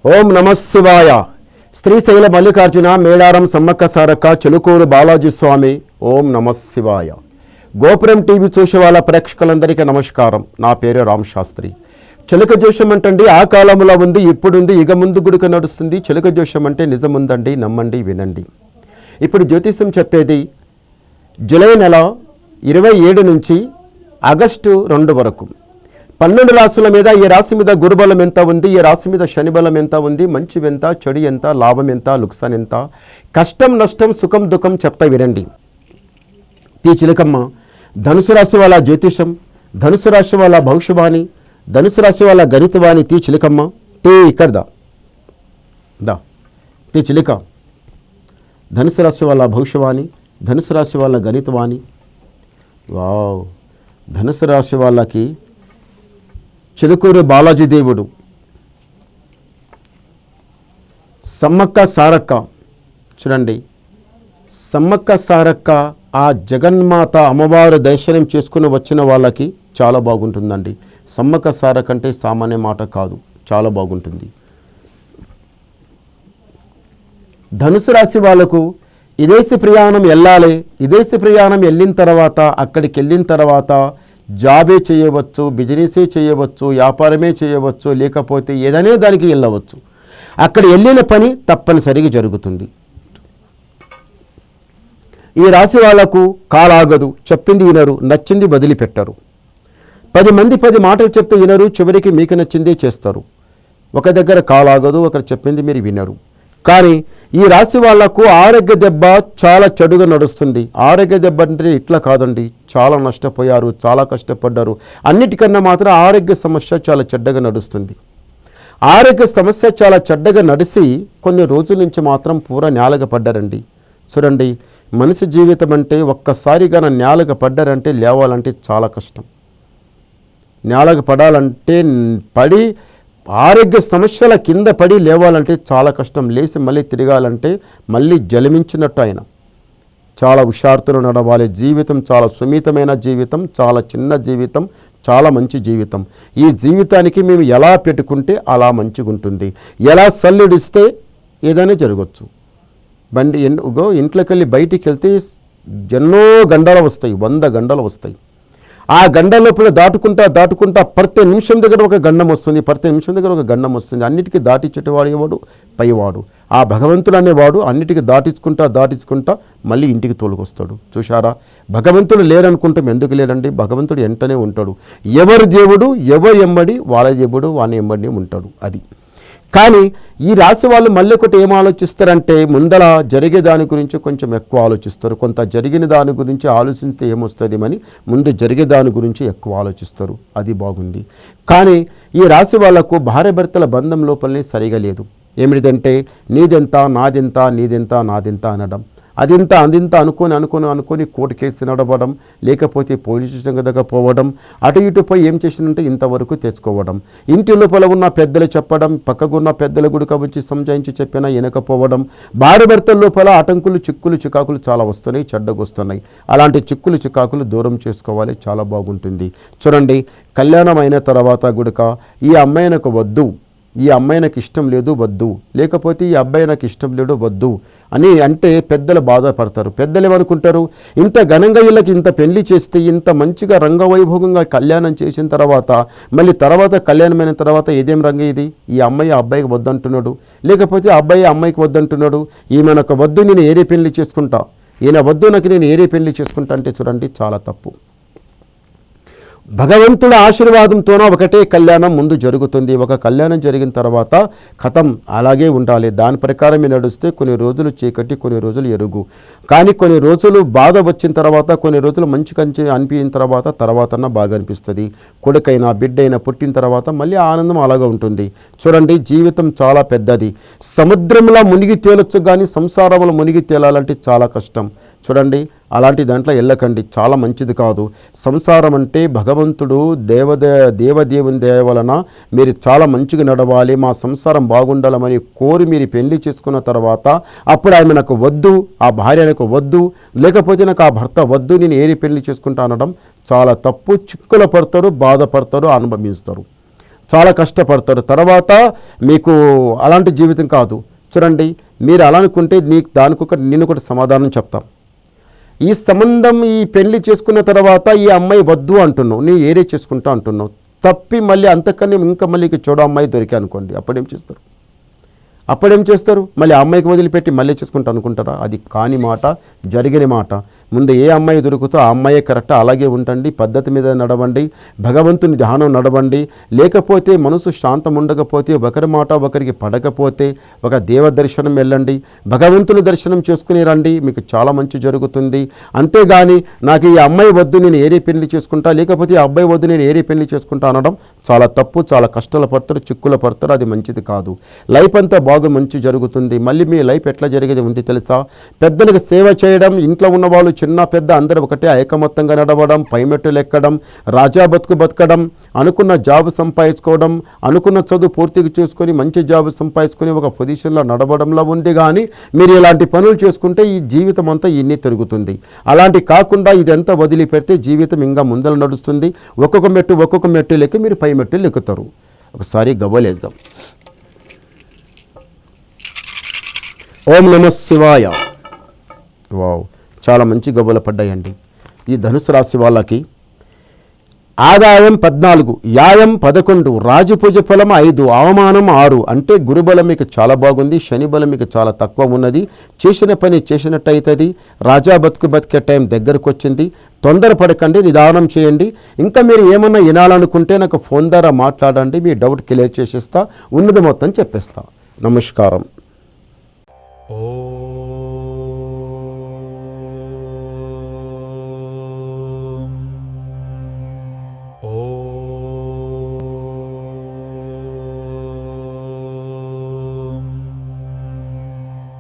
ఓం నమశివాయ. శ్రీశైల మల్లికార్జున మేడారం సమ్మక్క సారక్క చెలుకూరు బాలాజీ స్వామి. ఓం నమశివాయ. గోపురం టీవీ చూసే వాళ్ళ ప్రేక్షకులందరికీ నమస్కారం. నా పేరు రామ్ శాస్త్రి. చిలుక జోషం అంటండి ఆ కాలంలో ఉంది, ఇప్పుడుంది, ఇక ముందు గుడిక నడుస్తుంది. చిలుక జోషం అంటే నిజముందండి, నమ్మండి, వినండి. ఇప్పుడు జ్యోతిష్యం చెప్పేది జూలై నెల 27 నుంచి ఆగస్టు 2 వరకు 12 రాశుల మీద ఈ రాశి మీద గురుబలం ఎంత ఉంది, ఈ రాశి మీద శని బలం ఎంత ఉంది, మంచి ఎంత, చెడు ఎంత, లాభం ఎంత, లుక్సాన్ ఎంత, కష్టం నష్టం సుఖం దుఃఖం చెప్తా వినండి. తీ చిలకమ్మ ధనుసు రాశి వాళ్ళ జ్యోతిషం, ధనుసు రాశి వాళ్ళ భవిష్యవాణి, ధనుసు రాశి వాళ్ళ గణితవాణి. తీ చిలకమ్మ తే ఇక్కడ దా తీ చిలిక. ధనుసు రాశి వాళ్ళ భవిష్యవాణి, ధనుసు రాశి వాళ్ళ గణితవాణి. వావ్. ధనుసు రాశి వాళ్ళకి చిలుకూరు బాలాజీ దేవుడు, సమ్మక్క సారక్క. చూడండి, సమ్మక్క సారక్క ఆ జగన్మాత అమ్మవారు దర్శనం చేసుకుని వచ్చిన వాళ్ళకి చాలా బాగుంటుందండి. సమ్మక్క సారక్క అంటే సామాన్య మాట కాదు, చాలా బాగుంటుంది. ధనుసు రాశి వాళ్ళకు విదేశీ ప్రయాణం వెళ్ళాలి. విదేశీ ప్రయాణం వెళ్ళిన తర్వాత అక్కడికి వెళ్ళిన తర్వాత జాబే చేయవచ్చు, బిజినెసే చేయవచ్చు, వ్యాపారమే చేయవచ్చు, లేకపోతే ఏదైనా దానికి వెళ్ళవచ్చు. అక్కడ వెళ్ళిన పని తప్పనిసరిగా జరుగుతుంది. ఈ రాశి వాళ్లకు కాలాగదు, చెప్పింది వినరు, నచ్చింది వదిలిపెట్టరు. 10 మంది 10 మాటలు చెప్తే వినరు, చివరికి మీకు నచ్చిందే చేస్తారు. ఒక దగ్గర కాలాగదు, ఒకరు చెప్పింది మీరు వినరు. కానీ ఈ రాశి వాళ్లకు ఆరోగ్య దెబ్బ చాలా చెడుగా నడుస్తుంది. ఆరోగ్య దెబ్బ అంటే ఇట్లా కాదండి, చాలా నష్టపోయారు, చాలా కష్టపడ్డారు. అన్నిటికన్నా మాత్రం ఆరోగ్య సమస్య చాలా చెడ్డగా నడుస్తుంది. ఆరోగ్య సమస్య చాలా చెడ్డగా నడిచి కొన్ని రోజుల నుంచి మాత్రం పూరా నేలగా పడ్డారండి. చూడండి, మనిషి జీవితం అంటే ఒక్కసారిగా నేలగా పడ్డారంటే లేవాలంటే చాలా కష్టం. నేలగా పడాలంటే పడి ఆరోగ్య సమస్యల కింద పడి లేవాలంటే చాలా కష్టం. లేచి మళ్ళీ తిరగాలంటే మళ్ళీ జలమించినట్టు ఆయన. చాలా హుషారుతో నడవాలి. జీవితం చాలా సున్నితమైన జీవితం, చాలా చిన్న జీవితం, చాలా మంచి జీవితం. ఈ జీవితానికి మేము ఎలా పెట్టుకుంటే అలా మంచిగా ఉంటుంది. ఎలా సల్లుడిస్తే ఏదైనా జరగచ్చు. బండి ఇంట్లోకి వెళ్ళి బయటికి వెళ్తే ఎన్నో గంటలు వస్తాయి, 100 గంటలు వస్తాయి. ఆ గండం లోపల దాటుకుంటా ప్రతి నిమిషం దగ్గర ఒక గండం వస్తుంది, ప్రతి నిమిషం దగ్గర ఒక గండం వస్తుంది. అన్నిటికీ దాటించేవాడు ఎవడు? పైవాడు. ఆ భగవంతుడు అనేవాడు అన్నిటికీ దాటించుకుంటా మళ్ళీ ఇంటికి తోలుకొస్తాడు. చూశారా, భగవంతుడు లేరనుకుంటాం. ఎందుకు లేరండి? భగవంతుడు వెంటనే ఉంటాడు. ఎవరి దేవుడు ఎవరు ఎమ్మడి వాళ్ళ దేవుడు వాని ఎమ్మడిని ఉంటాడు. అది. కానీ ఈ రాశి వాళ్ళు మళ్ళీ ఒకటి ఏం ఆలోచిస్తారంటే ముందర జరిగే దాని గురించి కొంచెం ఎక్కువ ఆలోచిస్తారు. కొంత జరిగిన దాని గురించి ఆలోచిస్తే ఏమొస్తుంది అని ముందు జరిగే దాని గురించి ఎక్కువ ఆలోచిస్తారు. అది బాగుంది. కానీ ఈ రాశి వాళ్లకు భార్య భర్తల బంధం లోపలనే సరిగా లేదు. ఏమిటిదంటే నీదెంత, నాదెంత, నీదెంత, నాదెంత అనడం. అదింత అనుకొని కోర్టు కేసు నడవడం, లేకపోతే పోలీస్ స్టేషన్ దగ్గర పోవడం, అటు ఇటు పోయి ఏం చేసినంటే ఇంతవరకు తెచ్చుకోవడం. ఇంటి లోపల ఉన్న పెద్దలు చెప్పడం, పక్కకున్న పెద్దల గుడిక వచ్చి సంజాయించి చెప్పినా వినకపోవడం. భార్య భర్తల లోపల ఆటంకులు, చిక్కులు, చికాకులు చాలా వస్తున్నాయి, చెడ్డగా వస్తున్నాయి. అలాంటి చిక్కులు, చికాకులు దూరం చేసుకోవాలి, చాలా బాగుంటుంది. చూడండి, కళ్యాణం అయిన తర్వాత గుడిక ఈ అమ్మాయి నాకు వద్దు, ఈ అమ్మాయి నాకు ఇష్టం లేదు వద్దు, లేకపోతే ఈ అబ్బాయి నాకు ఇష్టం లేడు వద్దు అని అంటే పెద్దలు బాధపడతారు. పెద్దలు ఏమనుకుంటారు? ఇంత ఘనంగా వీళ్ళకి ఇంత పెళ్లి చేస్తే, ఇంత మంచిగా రంగవైభోగంగా కళ్యాణం చేసిన తర్వాత మళ్ళీ తర్వాత కళ్యాణమైన తర్వాత ఏదేం రంగ ఇది? ఈ అమ్మాయి ఆ అబ్బాయికి వద్దంటున్నాడు, లేకపోతే ఆ అబ్బాయి అమ్మాయికి వద్దంటున్నాడు. ఈమె నాకు వద్దు, నేను ఏరే పెళ్లి చేసుకుంటా, ఈయన వద్దు, నాకు నేను ఏరే పెళ్లి చేసుకుంటా అంటే చూడండి చాలా తప్పు. భగవంతుడి ఆశీర్వాదంతోనో ఒకటే కళ్యాణం ముందు జరుగుతుంది. ఒక కళ్యాణం జరిగిన తర్వాత కథం అలాగే ఉండాలి. దాని ప్రకారమే నడిస్తే కొన్ని రోజులు చీకటి, కొన్ని రోజులు ఎరుగు. కానీ కొన్ని రోజులు బాధ వచ్చిన తర్వాత, కొన్ని రోజులు మంచి కంచి అనిపించిన తర్వాతన్నా బాగా అనిపిస్తుంది. కొడుకైనా బిడ్డైనా పుట్టిన తర్వాత మళ్ళీ ఆనందం అలాగే ఉంటుంది. చూడండి, జీవితం చాలా పెద్దది. సముద్రంలో మునిగి తేలొచ్చు, కానీ సంసారంలో మునిగి తేలాలంటే చాలా కష్టం. చూడండి, అలాంటి దాంట్లో వెళ్ళకండి, చాలా మంచిది కాదు. సంసారం అంటే భగవంతుడు దేవదేవుని దయ వలన మీరు చాలా మంచిగా నడవాలి, మా సంసారం బాగుండాలని కోరి మీరు పెళ్లి చేసుకున్న తర్వాత అప్పుడు ఆమె నాకు వద్దు, ఆ భార్య నాకు వద్దు, లేకపోతే నాకు ఆ భర్త వద్దు, నేను ఏరి పెళ్లి చేసుకుంటా అనడం చాలా తప్పు. చిక్కులు పడతారు, బాధపడతారు, అనుభవిస్తారు. చాలా కష్టపడతారు. తర్వాత మీకు అలాంటి జీవితం కాదు. చూడండి, మీరు అలా అనుకుంటే నేను ఒకటి సమాధానం చెప్తాం. ఈ సంబంధం, ఈ పెళ్లి చేసుకున్న తర్వాత ఈ అమ్మాయి వద్దు అంటున్నావు, నీ ఏరే చేసుకుంటా అంటున్నావు, తప్పి మళ్ళీ అంతకన్నా ఇంకా మళ్ళీ చూడ అమ్మాయి దొరికా అనుకోండి, అప్పుడేం చేస్తారు? మళ్ళీ ఆ అమ్మాయికి వదిలిపెట్టి మళ్ళీ చేసుకుంటా అనుకుంటారా? అది కాని మాట, జరిగిన మాట. ముందు ఏ అమ్మాయి దొరుకుతో ఆ అమ్మాయే కరెక్ట్, అలాగే ఉండండి, పద్ధతి మీద నడవండి, భగవంతుని ధ్యానం నడవండి. లేకపోతే మనసు శాంతం ఉండకపోతే, ఒకరి మాట ఒకరికి పడకపోతే ఒక దేవ దర్శనం వెళ్ళండి, భగవంతుని దర్శనం చేసుకుని రండి, మీకు చాలా మంచి జరుగుతుంది. అంతేగాని నాకు ఈ అమ్మాయి వద్దు, నేను ఏరే పెళ్లి చేసుకుంటా, లేకపోతే ఈ అబ్బాయి వద్దు, నేను ఏరే పెళ్లి చేసుకుంటా అనడం చాలా తప్పు. చాలా కష్టాలు పడతారు, చిక్కులు పడతారు, అది మంచిది కాదు. లైఫ్ అంతా మంచి జరుగుతుంది. మళ్ళీ మీ లైఫ్ ఎట్లా జరిగేది ఉంది తెలుసా? పెద్దలకు సేవ చేయడం, ఇంట్లో ఉన్న వాళ్ళు చిన్న పెద్ద అందరూ ఒకటే ఐకమత్యంగా నడవడం, పైమెట్టులు ఎక్కడం, రాజా బతకడం, అనుకున్న జాబ్ సంపాదించుకోవడం, అనుకున్న చదువు పూర్తిగా చేసుకొని మంచి జాబ్ సంపాదించుకొని ఒక పొజిషన్లో నడవడంలో ఉంది. కానీ మీరు ఇలాంటి పనులు చేసుకుంటే ఈ జీవితం అంతా ఇన్ని తిరుగుతుంది. అలాంటి కాకుండా ఇదంతా వదిలిపెడితే జీవితం ఇంకా ముందర నడుస్తుంది. ఒక్కొక్క మెట్టు లెక్క మీరు పై మెట్టులు ఎక్కుతారు. ఒకసారి గవ్వలేద్దాం. ఓం నమ శివాయ. వావ్, చాలా మంచి గవ్వలు పడ్డాయండి. ఈ ధనుసు రాశి వాళ్ళకి ఆదాయం 14, యాయం 11, రాజపూజ ఫలం 5, అవమానం 6. అంటే గురుబలం మీకు చాలా బాగుంది, శని బలం మీకు చాలా తక్కువ ఉన్నది. చేసిన పని చేసినట్టు అవుతుంది. రాజా బతికే టైం దగ్గరకు వచ్చింది. తొందరపడకండి, నిదానం చేయండి. ఇంకా మీరు ఏమన్నా వినాలనుకుంటే నాకు ఫోన్ ద్వారా మాట్లాడండి, మీ డౌట్ క్లియర్ చేసేస్తా, ఉన్నది మొత్తం చెప్పేస్తా. నమస్కారం. Oh.